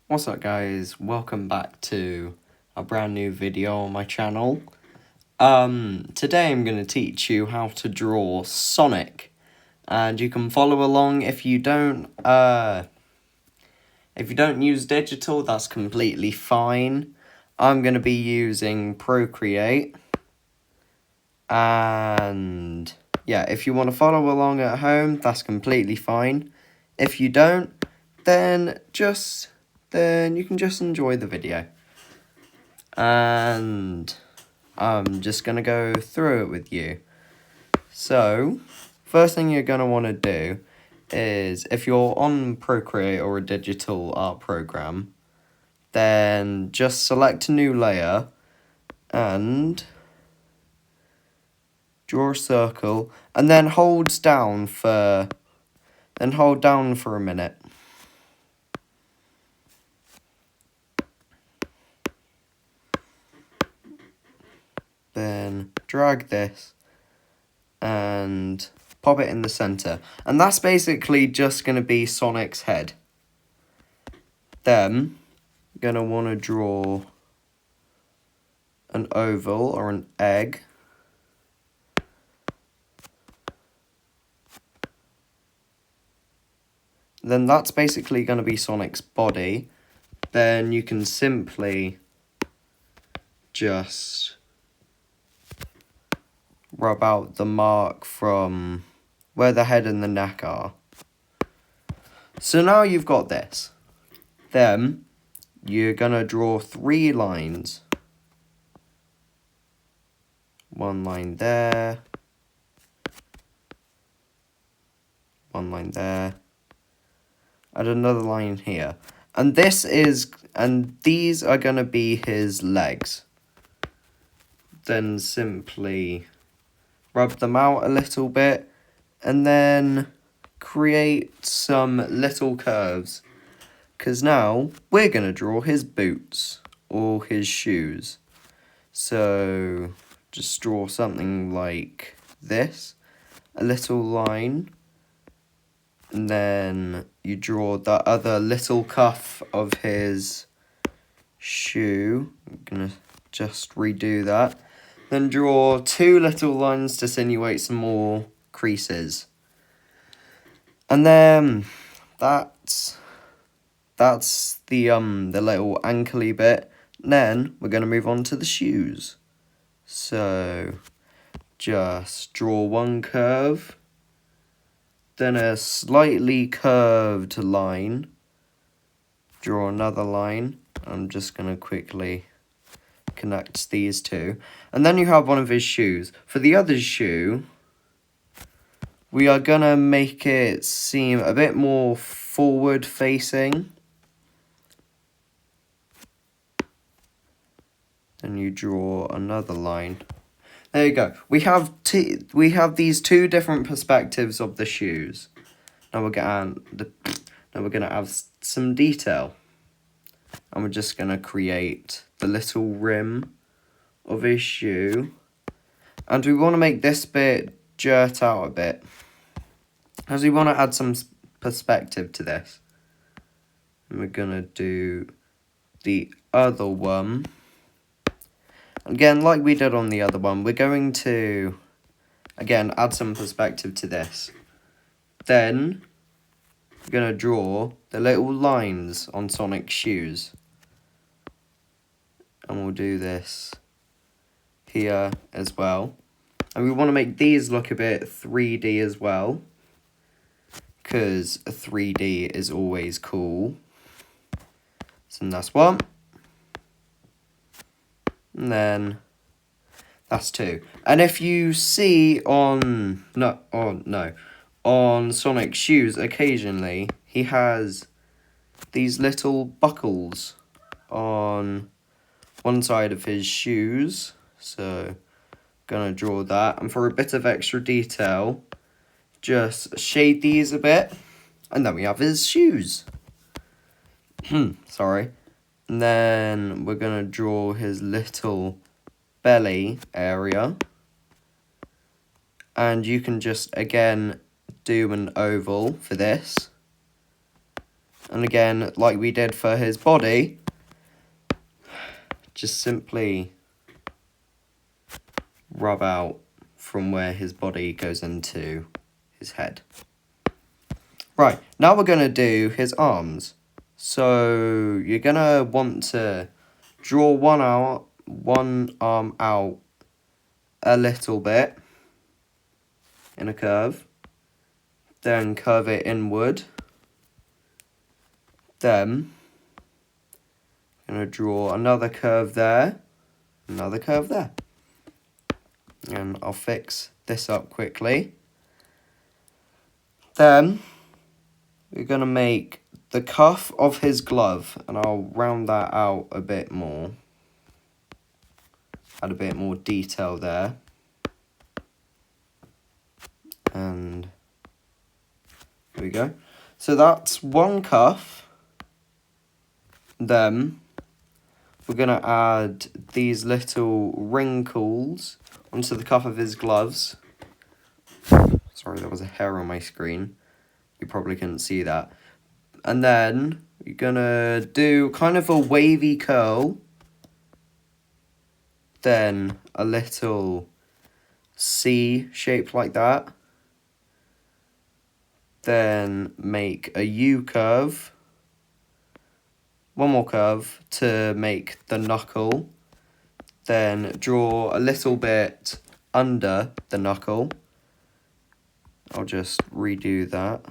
What's up guys, welcome back to a brand new video on my channel. Today I'm going to teach you how to draw Sonic, and you can follow along. If you don't use digital, that's completely fine. I'm going to be using Procreate, and yeah, if you want to follow along at home, that's completely fine. If you don't, then you can just enjoy the video. And I'm just going to go through it with you. So, first thing you're going to want to do is, if you're on Procreate or a digital art program, then just select a new layer and draw a circle, and then hold down for a minute. Then drag this and pop it in the center, and that's basically just going to be Sonic's head. Then you're going to want to draw an oval or an egg. Then that's basically going to be Sonic's body. Then you can simply just rub out the mark from where the head and the neck are. So now you've got this. Then you're going to draw 3 lines. One line there. One line there. And another line here. And these are going to be his legs. Then simply rub them out a little bit, and then create some little curves, because now we're going to draw his boots or his shoes. So just draw something like this, a little line, and then you draw the other little cuff of his shoe. I'm going to just redo that. Then draw 2 little lines to simulate some more creases. And then that's the little ankly bit. Then we're going to move on to the shoes. So just draw 1 curve, then a slightly curved line. Draw another line. I'm just going to quickly connect these 2, and then you have one of his shoes. For the other shoe, we are gonna make it seem a bit more forward facing. Then you draw another line. There you go. We have these 2 different perspectives of the shoes. Now we're gonna add some detail. And we're just going to create the little rim of his shoe. And we want to make this bit jut out a bit, as we want to add some perspective to this. And we're going to do the other one. Again, like we did on the other one, we're going to, again, add some perspective to this. Then we're going to draw the little lines on Sonic's shoes. And we'll do this here as well. And we want to make these look a bit 3D as well, because 3D is always cool. So that's 1. And then that's 2. And if you see on Sonic's shoes, occasionally he has these little buckles on one side of his shoes. So gonna draw that, and for a bit of extra detail, just shade these a bit, and then we have his shoes. Sorry. And then we're gonna draw his little belly area, and you can just again do an oval for this. And again, like we did for his body, just simply rub out from where his body goes into his head. Right, now we're going to do his arms. So you're going to want to draw one arm out a little bit in a curve. Then curve it inward. Then I'm going to draw another curve there. Another curve there. And I'll fix this up quickly. Then we're going to make the cuff of his glove, and I'll round that out a bit more. Add a bit more detail there. And there we go. So that's one cuff. Then we're going to add these little wrinkles onto the cuff of his gloves. Sorry, there was a hair on my screen. You probably couldn't see that. And then you're going to do kind of a wavy curl. Then a little C shape like that. Then make a U curve. One more curve to make the knuckle. Then draw a little bit under the knuckle. I'll just redo that.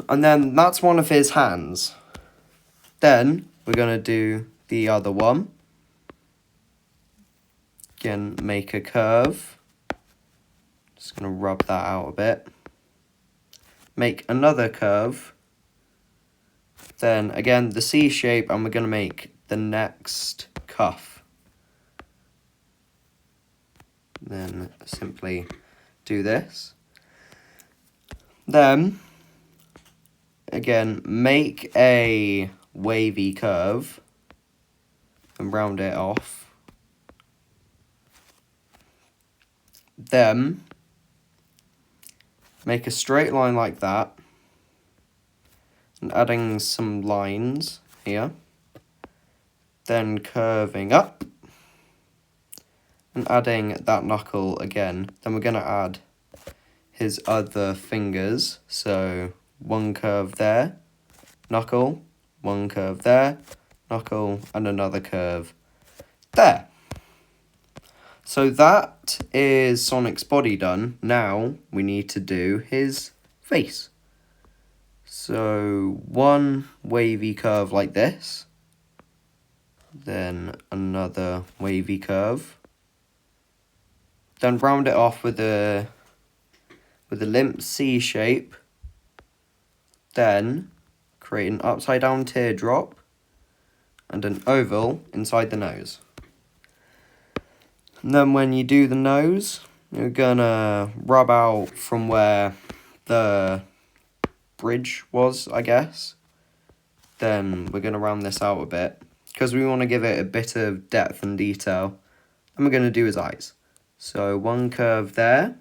And then that's one of his hands. Then we're going to do the other one. Again, make a curve. Just going to rub that out a bit. Make another curve. Then again, the C shape, and we're going to make the next cuff. Then simply do this. Then, again, make a wavy curve and round it off. Then, make a straight line like that. And adding some lines here. Then curving up. And adding that knuckle again. Then we're going to add his other fingers. So one curve there, knuckle, one curve there, knuckle, and another curve there. So that is Sonic's body done. Now we need to do his face. So one wavy curve like this. Then another wavy curve. Then round it off with a limp C shape. Then create an upside down teardrop and an oval inside the nose. And then when you do the nose, you're gonna rub out from where the bridge was, I guess. Then we're gonna round this out a bit because we want to give it a bit of depth and detail. And we're gonna do his eyes. So one curve there.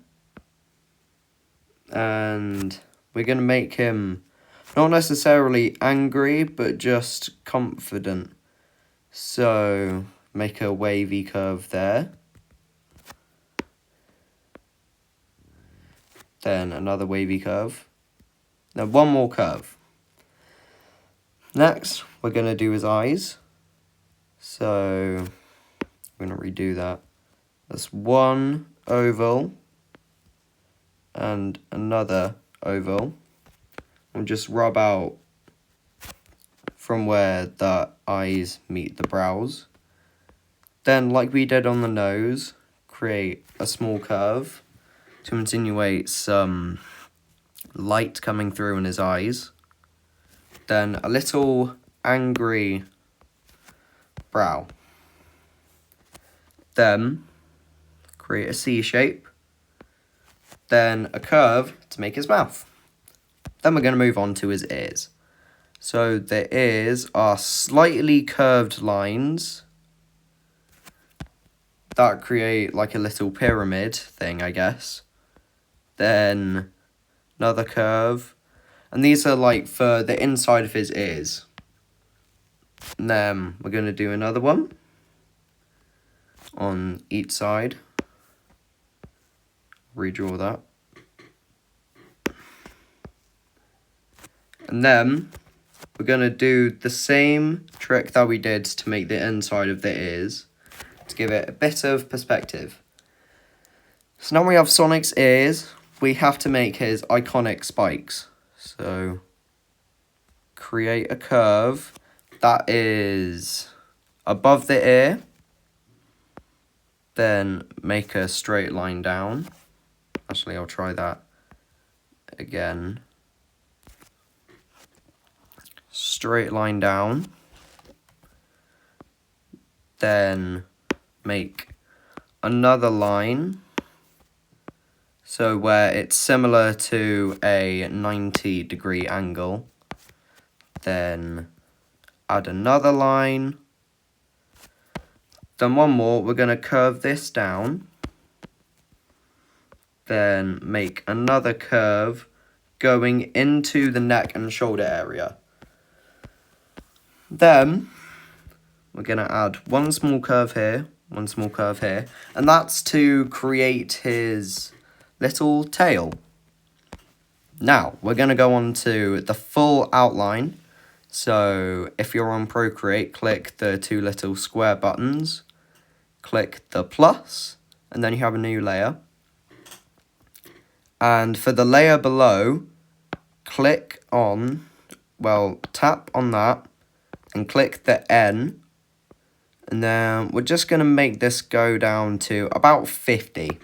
And we're going to make him not necessarily angry, but just confident. So make a wavy curve there. Then another wavy curve. Now one more curve. Next, we're going to do his eyes. So we're going to redo that. That's one oval and another oval. And just rub out from where the eyes meet the brows. Then, like we did on the nose, create a small curve to insinuate some light coming through in his eyes. Then a little angry brow. Then create a C shape. Then a curve to make his mouth. Then we're going to move on to his ears. So the ears are slightly curved lines that create like a little pyramid thing, I guess. Then another curve. And these are like for the inside of his ears. And then we're going to do another one on each side. Redraw that. And then we're going to do the same trick that we did to make the inside of the ears, to give it a bit of perspective. So now we have Sonic's ears, we have to make his iconic spikes. So create a curve that is above the ear, then make a straight line down. Actually, I'll try that again. Straight line down. Then make another line. So where it's similar to a 90-degree angle. Then add another line. Then one more, we're going to curve this down. Then make another curve going into the neck and shoulder area. Then we're going to add one small curve here, one small curve here, and that's to create his little tail. Now we're going to go on to the full outline. So if you're on Procreate, click the two little square buttons, click the plus, and then you have a new layer. And for the layer below, click on, well, tap on that and click the N. And then we're just going to make this go down to about 50.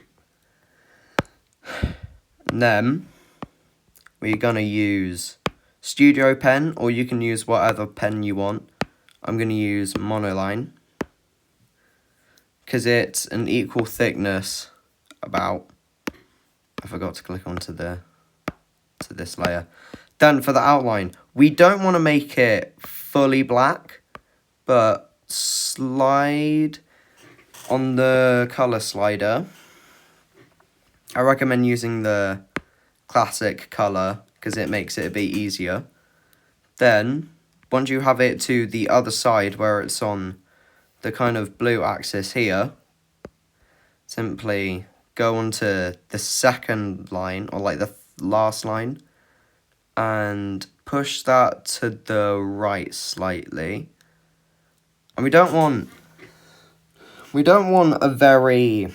And then we're going to use Studio Pen, or you can use whatever pen you want. I'm going to use Monoline because it's an equal thickness about, I forgot to click onto this layer. Then for the outline, we don't want to make it fully black, but slide on the color slider. I recommend using the classic color because it makes it a bit easier. Then once you have it to the other side where it's on the kind of blue axis here, simply go onto the second line, or like the last line, and push that to the right slightly. And we don't want a very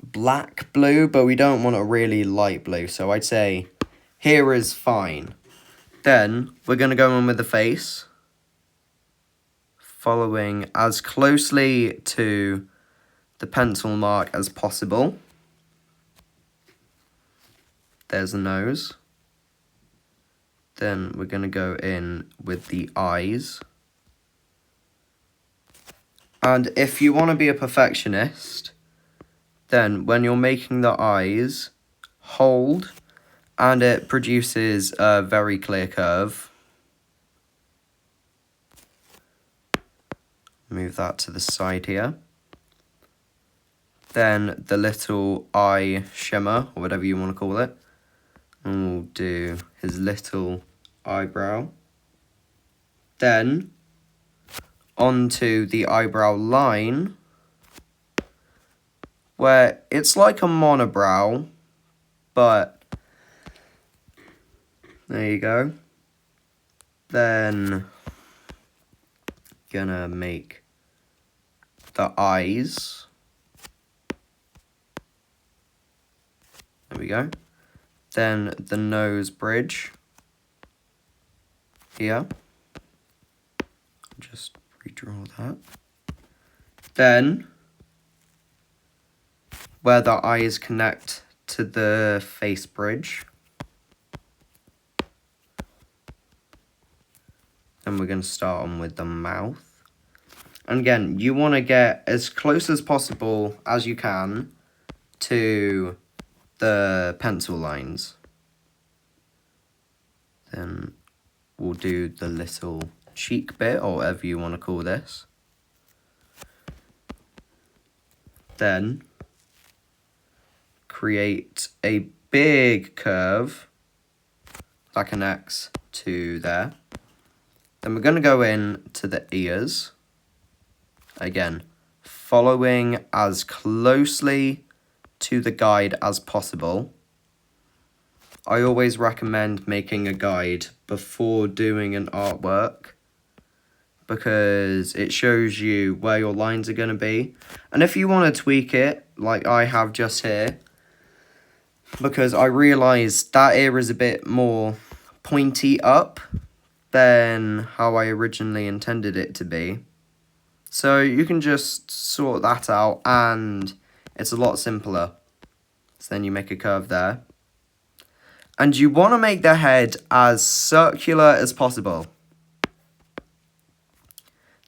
black blue, but we don't want a really light blue. So I'd say here is fine. Then we're going to go on with the face, following as closely to the pencil mark as possible. There's the nose. Then we're going to go in with the eyes. And if you want to be a perfectionist, then when you're making the eyes, hold, and it produces a very clear curve. Move that to the side here. Then the little eye shimmer, or whatever you want to call it. And we'll do his little eyebrow. Then onto the eyebrow line, where it's like a monobrow, but there you go. Then gonna make the eyes. There we go. Then the nose bridge here. Just redraw that. Then where the eyes connect to the face bridge. Then we're going to start on with the mouth. And again, you want to get as close as possible as you can to the pencil lines. Then we'll do the little cheek bit, or whatever you want to call this. Then create a big curve That connects to there. Then we're going to go in to the ears. Again, following as closely to the guide as possible. I always recommend making a guide before doing an artwork, because it shows you where your lines are going to be. And if you want to tweak it, like I have just here, because I realised that ear is a bit more pointy up than how I originally intended it to be. So you can just sort that out and it's a lot simpler. So then you make a curve there. And you want to make the head as circular as possible.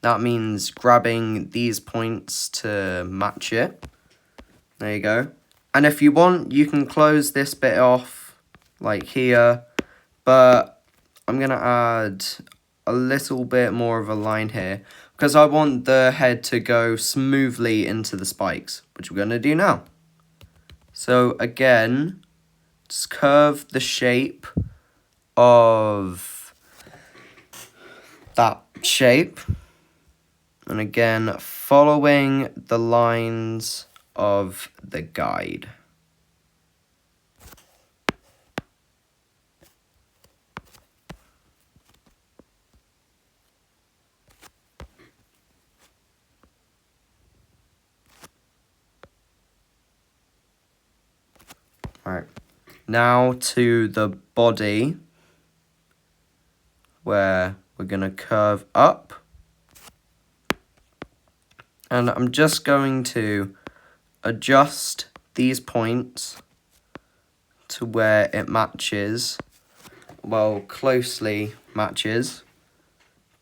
That means grabbing these points to match it. There you go. And if you want, you can close this bit off, like here. But I'm going to add a little bit more of a line here, because I want the head to go smoothly into the spikes, which we're going to do now. So again, just curve the shape of that shape. And again, following the lines of the guide. Alright, now to the body, where we're going to curve up. And I'm just going to adjust these points to where it matches, well, closely matches.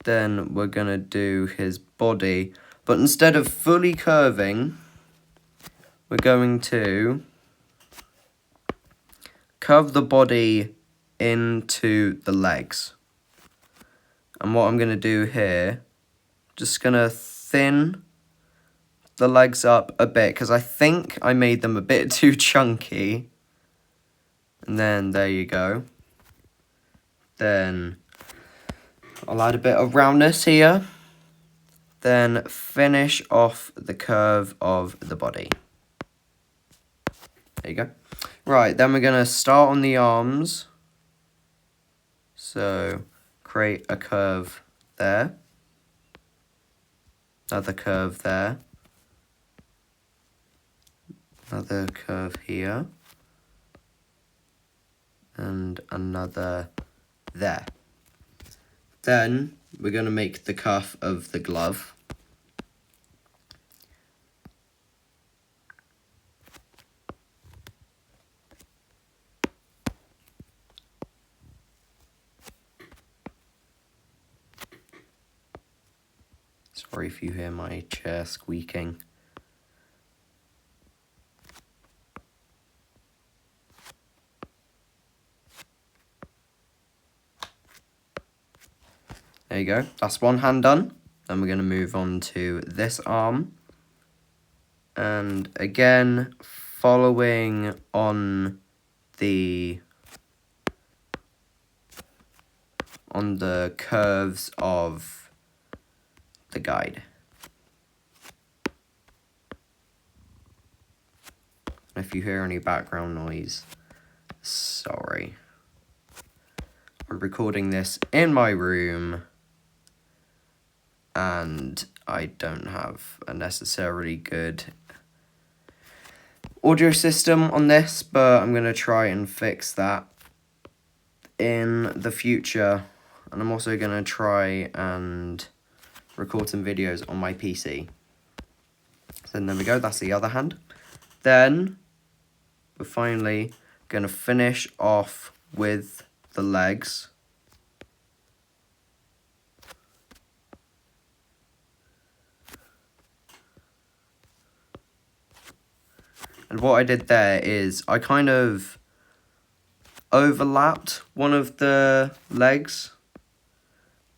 Then we're going to do his body. But instead of fully curving, we're going to curve the body into the legs. And what I'm going to do here, just going to thin the legs up a bit, because I think I made them a bit too chunky. And then there you go. Then I'll add a bit of roundness here. Then finish off the curve of the body. There you go. Right, then we're going to start on the arms. So create a curve there. Another curve there. Another curve here. And another there. Then we're going to make the cuff of the glove. Sorry if you hear my chair squeaking. There you go, that's one hand done. Then we're going to move on to this arm. And again, following on the curves of the guide. If you hear any background noise, sorry. I'm recording this in my room, and I don't have a necessarily good audio system on this, but I'm going to try and fix that in the future. And I'm also going to try and record some videos on my PC. So there we go, that's the other hand. Then we're finally going to finish off with the legs. And what I did there is I kind of overlapped one of the legs,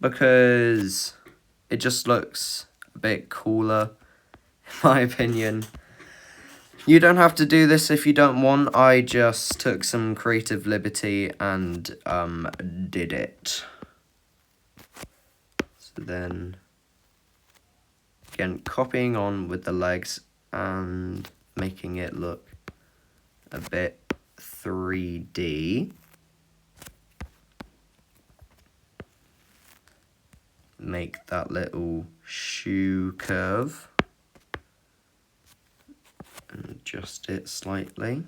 because it just looks a bit cooler, in my opinion. You don't have to do this if you don't want. I just took some creative liberty and did it. So then, again, copying on with the legs and making it look a bit 3D. Make that little shoe curve. And adjust it slightly.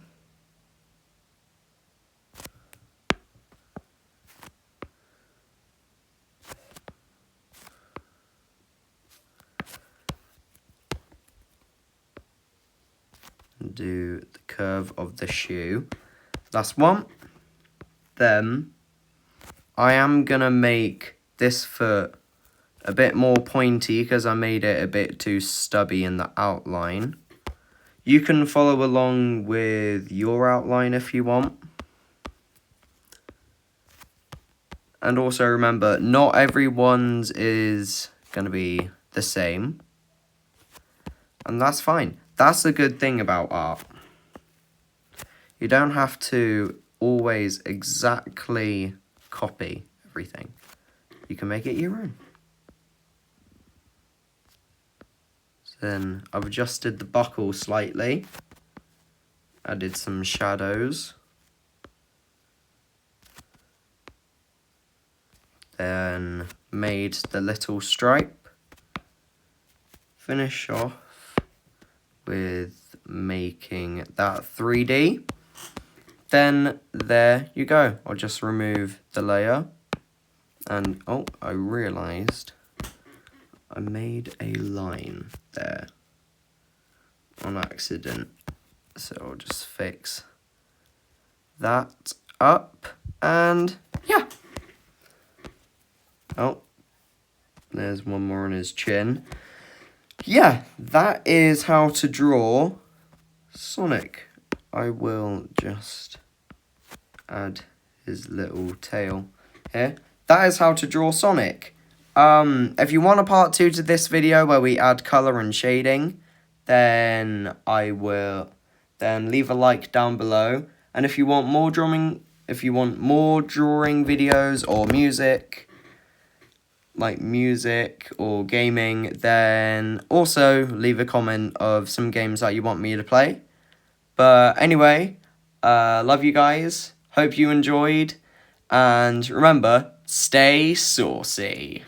And do the curve of the shoe. Last one. Then I am gonna make this foot a bit more pointy because I made it a bit too stubby in the outline. You can follow along with your outline if you want. And also remember, not everyone's is going to be the same. And that's fine. That's the good thing about art. You don't have to always exactly copy everything. You can make it your own. Then I've adjusted the buckle slightly, added some shadows, then made the little stripe, finish off with making that 3D, then there you go. I'll just remove the layer, and oh, I realised I made a line there on accident, so I'll just fix that up, and yeah. Oh, there's one more on his chin. Yeah, that is how to draw Sonic. I will just add his little tail here. That is how to draw Sonic. If you want a part 2 to this video where we add colour and shading, then leave a like down below. And if you want more drawing videos or music, like music or gaming, then also leave a comment of some games that you want me to play. But anyway, love you guys. Hope you enjoyed. And remember, stay saucy.